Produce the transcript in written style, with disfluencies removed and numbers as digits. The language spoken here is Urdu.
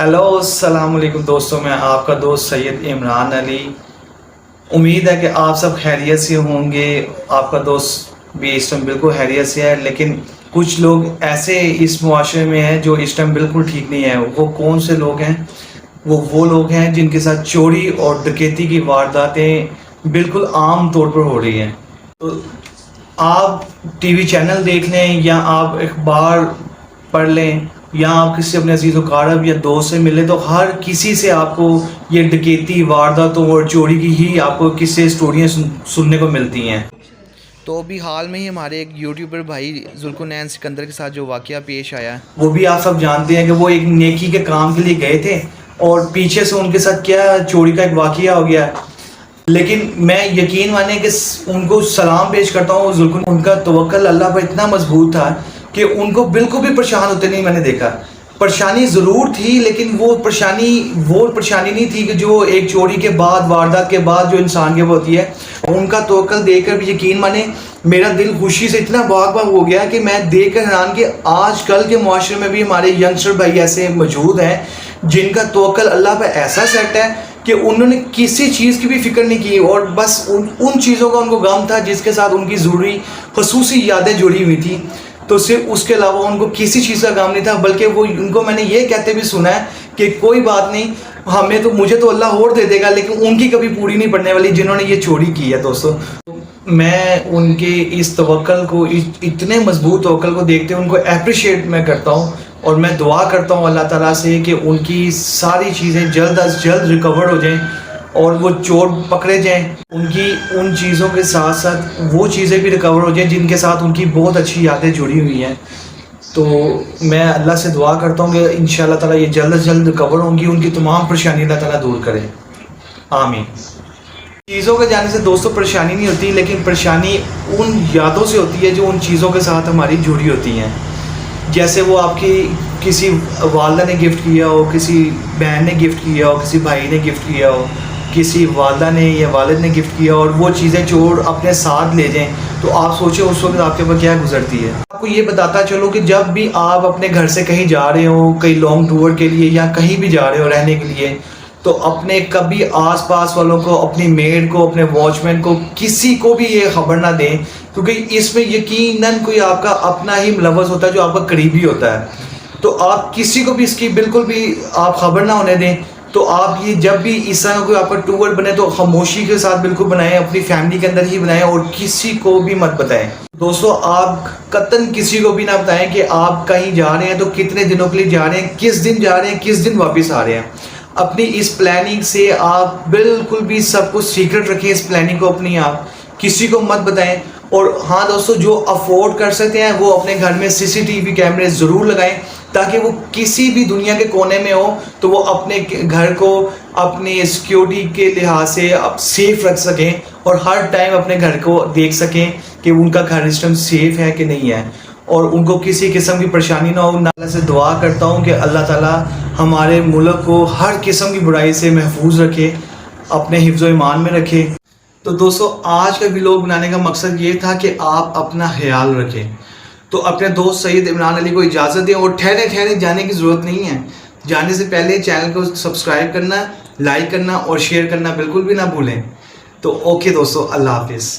ہیلو السلام علیکم دوستوں، میں آپ کا دوست سید عمران علی۔ امید ہے کہ آپ سب خیریت سے ہوں گے۔ آپ کا دوست بھی اس ٹائم بالکل خیریت سے ہے، لیکن کچھ لوگ ایسے اس معاشرے میں ہیں جو اس ٹائم بالکل ٹھیک نہیں ہے۔ وہ کون سے لوگ ہیں؟ وہ لوگ ہیں جن کے ساتھ چوری اور ڈکیتی کی وارداتیں بالکل عام طور پر ہو رہی ہیں۔ تو آپ ٹی وی چینل دیکھ لیں یا آپ اخبار پڑھ لیں یا آپ کسی اپنے عزیز و اقارب یا دوست سے ملیں، تو ہر کسی سے آپ کو یہ ڈکیتی، وارداتوں اور چوری کی ہی آپ کو قصے اسٹوریاں سننے کو ملتی ہیں۔ تو ابھی حال میں ہی ہمارے ایک یوٹیوبر بھائی ذوالقرنین سکندر کے ساتھ جو واقعہ پیش آیا ہے، وہ بھی آپ سب جانتے ہیں کہ وہ ایک نیکی کے کام کے لیے گئے تھے اور پیچھے سے ان کے ساتھ کیا چوری کا ایک واقعہ ہو گیا۔ لیکن میں یقین مانے کہ ان کو سلام پیش کرتا ہوں، ذوالقرنین، ان کا توکل اللہ پر اتنا مضبوط تھا کہ ان کو بالکل بھی پریشان ہوتے نہیں میں نے دیکھا۔ پریشانی ضرور تھی، لیکن وہ پریشانی نہیں تھی کہ جو ایک چوری کے بعد، واردات کے بعد جو انسان کے وہ ہوتی ہے۔ ان کا توکل دیکھ کر بھی یقین مانے میرا دل خوشی سے اتنا باغ ہو گیا کہ میں دیکھ کر حیران کہ آج کل کے معاشرے میں بھی ہمارے ینگسٹر بھائی ایسے موجود ہیں جن کا توکل اللہ پہ ایسا سیٹ ہے کہ انہوں نے کسی چیز کی بھی فکر نہیں کی، اور بس ان چیزوں کا ان کو غم تھا جس کے ساتھ ان کی ضروری خصوصی یادیں جڑی ہوئی تھی۔ تو صرف اس کے علاوہ ان کو کسی چیز کا غم نہیں تھا، بلکہ وہ ان کو میں نے یہ کہتے بھی سنا ہے کہ کوئی بات نہیں، مجھے تو اللہ اور دے دے گا، لیکن ان کی کبھی پوری نہیں پڑنے والی جنہوں نے یہ چوری کی ہے۔ دوستو، میں ان کے اس توکل کو، اتنے مضبوط توکل کو دیکھتے ان کو اپریشیٹ میں کرتا ہوں، اور میں دعا کرتا ہوں اللہ تعالیٰ سے کہ ان کی ساری چیزیں جلد از جلد ریکور ہو جائیں اور وہ چور پکڑے جائیں۔ ان کی ان چیزوں کے ساتھ ساتھ وہ چیزیں بھی ریکور ہو جائیں جن کے ساتھ ان کی بہت اچھی یادیں جڑی ہوئی ہیں۔ تو میں اللہ سے دعا کرتا ہوں کہ انشاءاللہ تعالیٰ یہ جلد از جلد ریکور ہوں گی، ان کی تمام پریشانی اللہ تعالیٰ دور کرے، آمین۔ چیزوں کے جانے سے دوستوں پریشانی نہیں ہوتی، لیکن پریشانی ان یادوں سے ہوتی ہے جو ان چیزوں کے ساتھ ہماری جڑی ہوتی ہیں۔ جیسے وہ آپ کی کسی والدہ نے گفٹ کیا ہو، کسی بہن نے گفٹ کیا ہو، کسی بھائی نے گفٹ کیا ہو، کسی والدہ نے یا والد نے گفٹ کیا، اور وہ چیزیں چور اپنے ساتھ لے جائیں، تو آپ سوچیں اس وقت آپ کے اوپر کیا گزرتی ہے۔ آپ کو یہ بتاتا چلو کہ جب بھی آپ اپنے گھر سے کہیں جا رہے ہو، کہیں لانگ ٹور کے لیے یا کہیں بھی جا رہے ہو رہنے کے لیے، تو اپنے کبھی آس پاس والوں کو، اپنی میڈ کو، اپنے واچ مین کو، کسی کو بھی یہ خبر نہ دیں، کیونکہ اس میں یقیناً کوئی آپ کا اپنا ہی ملوث ہوتا ہے جو آپ کا قریبی ہوتا ہے۔ تو آپ کسی کو بھی اس کی بالکل بھی آپ خبر نہ ہونے دیں۔ تو آپ یہ جب بھی اس طرح کوئی آپ کا ٹور بنے تو خاموشی کے ساتھ بالکل بنائیں، اپنی فیملی کے اندر ہی بنائیں، اور کسی کو بھی مت بتائیں۔ دوستو، آپ قطعاً کسی کو بھی نہ بتائیں کہ آپ کہیں جا رہے ہیں تو کتنے دنوں کے لیے جا رہے ہیں، کس دن جا رہے ہیں، کس دن واپس آ رہے ہیں۔ اپنی اس پلاننگ سے آپ بالکل بھی سب کچھ سیکرٹ رکھیں، اس پلاننگ کو اپنی آپ کسی کو مت بتائیں۔ اور ہاں دوستو، جو افورڈ کر سکتے ہیں وہ اپنے گھر میں CCTV کیمرے ضرور لگائیں، تاکہ وہ کسی بھی دنیا کے کونے میں ہو تو وہ اپنے گھر کو اپنی سیکیورٹی کے لحاظ سے سیف رکھ سکیں، اور ہر ٹائم اپنے گھر کو دیکھ سکیں کہ ان کا گھر اس ٹائم سیف ہے کہ نہیں ہے، اور ان کو کسی قسم کی پریشانی نہ ہو۔ اللہ سے دعا کرتا ہوں کہ اللہ تعالیٰ ہمارے ملک کو ہر قسم کی برائی سے محفوظ رکھے، اپنے حفظ و ایمان میں رکھے۔ تو دوستو، آج کا ویلوگ بنانے کا مقصد یہ تھا کہ آپ اپنا خیال رکھیں۔ تو اپنے دوست سید عمران علی کو اجازت دیں، اور ٹھہرے جانے کی ضرورت نہیں ہے۔ جانے سے پہلے چینل کو سبسکرائب کرنا، لائک کرنا اور شیئر کرنا بالکل بھی نہ بھولیں۔ تو اوکے دوستو، اللہ حافظ۔